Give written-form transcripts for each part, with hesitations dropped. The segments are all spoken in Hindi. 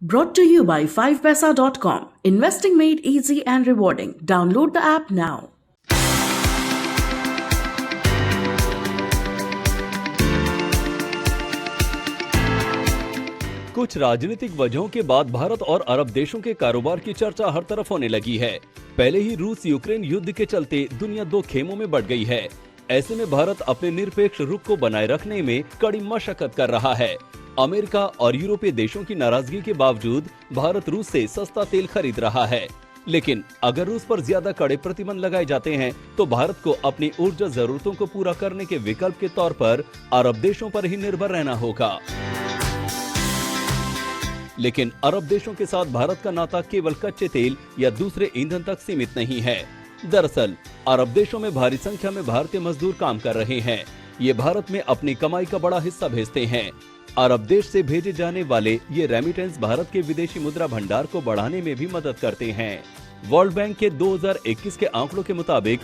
Brought to you by 5paisa.com. Investing made easy and rewarding. Download the app now. कुछ राजनीतिक वजहों के बाद भारत और अरब देशों के कारोबार की चर्चा हर तरफ होने लगी है। पहले ही रूस यूक्रेन युद्ध के चलते दुनिया दो खेमों में बढ़ गई है। ऐसे में भारत अपने निरपेक्ष रुख को बनाए रखने में कड़ी मशक्कत कर रहा है। अमेरिका और यूरोपीय देशों की नाराजगी के बावजूद भारत रूस से सस्ता तेल खरीद रहा है। लेकिन अगर रूस पर ज्यादा कड़े प्रतिबंध लगाए जाते हैं तो भारत को अपनी ऊर्जा जरूरतों को पूरा करने के विकल्प के तौर पर अरब देशों पर ही निर्भर रहना होगा। लेकिन अरब देशों के साथ भारत का नाता केवल कच्चे तेल या दूसरे ईंधन तक सीमित नहीं है। दरअसल अरब देशों में भारी संख्या में भारतीय मजदूर काम कर रहे हैं। ये भारत में अपनी कमाई का बड़ा हिस्सा भेजते हैं। अरब देश से भेजे जाने वाले ये रेमिटेंस भारत के विदेशी मुद्रा भंडार को बढ़ाने में भी मदद करते हैं। वर्ल्ड बैंक के 2021 के आंकड़ों के मुताबिक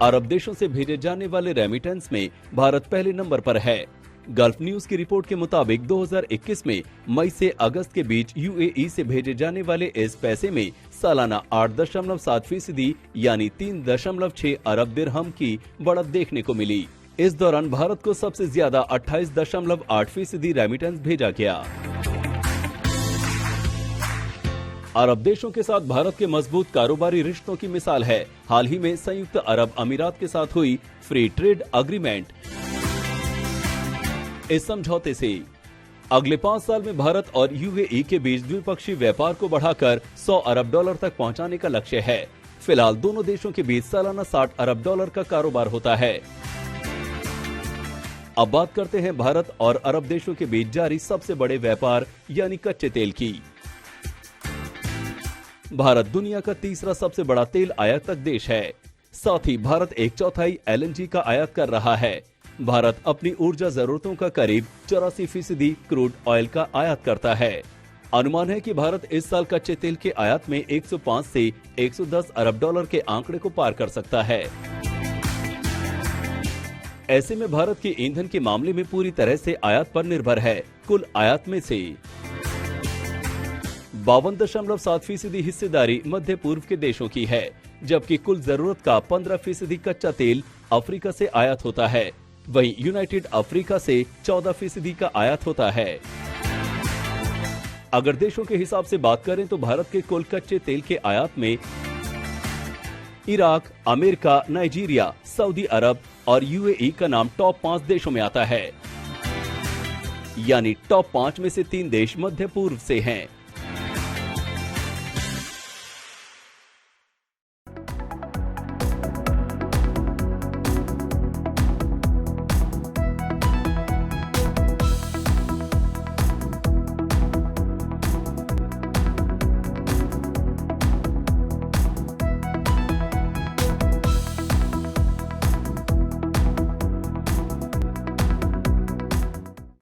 अरब देशों से भेजे जाने वाले रेमिटेंस में भारत पहले नंबर पर है। गल्फ न्यूज की रिपोर्ट के मुताबिक 2021 में मई से अगस्त के बीच यूएई से भेजे जाने वाले इस पैसे में सालाना 8.7% यानी 3.6 अरब दिरहम की बढ़त देखने को मिली। इस दौरान भारत को सबसे ज्यादा 28.8% रेमिटेंस भेजा गया। अरब देशों के साथ भारत के मजबूत कारोबारी रिश्तों की मिसाल है हाल ही में संयुक्त अरब अमीरात के साथ हुई फ्री ट्रेड अग्रीमेंट। इस समझौते से अगले 5 साल में भारत और यूएई के बीच द्विपक्षीय व्यापार को बढ़ाकर $100 अरब तक पहुंचाने का लक्ष्य है। फिलहाल दोनों देशों के बीच सालाना $60 अरब का कारोबार होता है। अब बात करते हैं भारत और अरब देशों के बीच जारी सबसे बड़े व्यापार यानी कच्चे तेल की। भारत दुनिया का तीसरा सबसे बड़ा तेल आयातक देश है। साथ ही भारत 1/4 एलएनजी का आयात कर रहा है। भारत अपनी ऊर्जा जरूरतों का करीब 84% क्रूड ऑयल का आयात करता है। अनुमान है कि भारत इस साल कच्चे तेल के आयात में 105 से 110 अरब डॉलर के आंकड़े को पार कर सकता है। ऐसे में भारत के ईंधन के मामले में पूरी तरह से आयात पर निर्भर है। कुल आयात में से 52.7% हिस्सेदारी मध्य पूर्व के देशों की है, जबकि कुल जरूरत का 15% कच्चा तेल अफ्रीका से आयात होता है। वहीं यूनाइटेड अफ्रीका से 14% का आयात होता है। अगर देशों के हिसाब से बात करें तो भारत के कुल कच्चे तेल के आयात में इराक, अमेरिका, नाइजीरिया, सऊदी अरब और यूएई का नाम टॉप 5 देशों में आता है। यानी टॉप 5 में से 3 देश मध्य पूर्व से हैं।